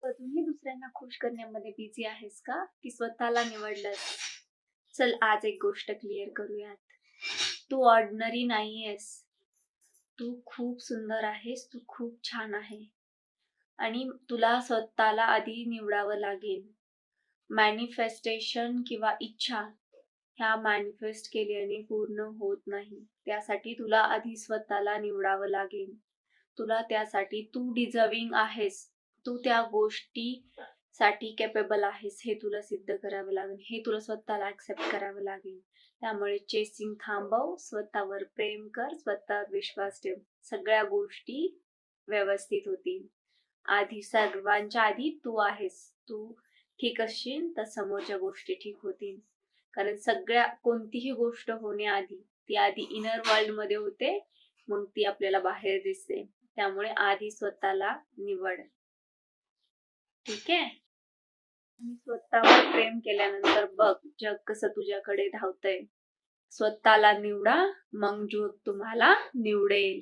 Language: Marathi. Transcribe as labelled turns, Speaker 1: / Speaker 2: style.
Speaker 1: अजूनही दुसऱ्यांना खुश करण्यामध्ये बिझी आहेस का? की स्वतःला निवडलंस? चल आज एक गोष्ट क्लिअर करूयात. तू ऑर्डिनरी नाहीयेस. तू खूप सुंदर आहेस. तू खूप छान आहे. आणि तुला स्वतःला आधी निवडावं लागेल. मॅनिफेस्टेशन किंवा इच्छा ह्या मॅनिफेस्ट केल्याने पूर्ण होत नाही. त्यासाठी तुला आधी स्वतःला निवडावं लागेल. तुला त्यासाठी तू डिझर्विंग आहेस. तू त्या गोष्टीसाठी कॅपेबल आहेस हे तुला सिद्ध करावं लागेल. हे तुला स्वतःला ॲक्सेप्ट करावं लागेल. त्यामुळे चेसिंग थांबव, स्वतःवर प्रेम कर, स्वतःवर विश्वास ठेव. सगळ्या गोष्टी व्यवस्थित होतील. आधी सर्वांच्या आधी तू आहेस. तू ठीक असशील तर समोरच्या गोष्टी ठीक होतील. कारण कोणतीही गोष्ट होण्याआधी ती आधी इनर वर्ल्ड मध्ये होते, मग ती आपल्याला बाहेर दिसते. त्यामुळे आधी स्वतःला निवड. ठीक आहे. आणि स्वतःवर प्रेम केल्यानंतर बघ जग कसं तुझ्याकडे धावतंय. स्वतःला निवडा, मग जग तुम्हाला निवडेल.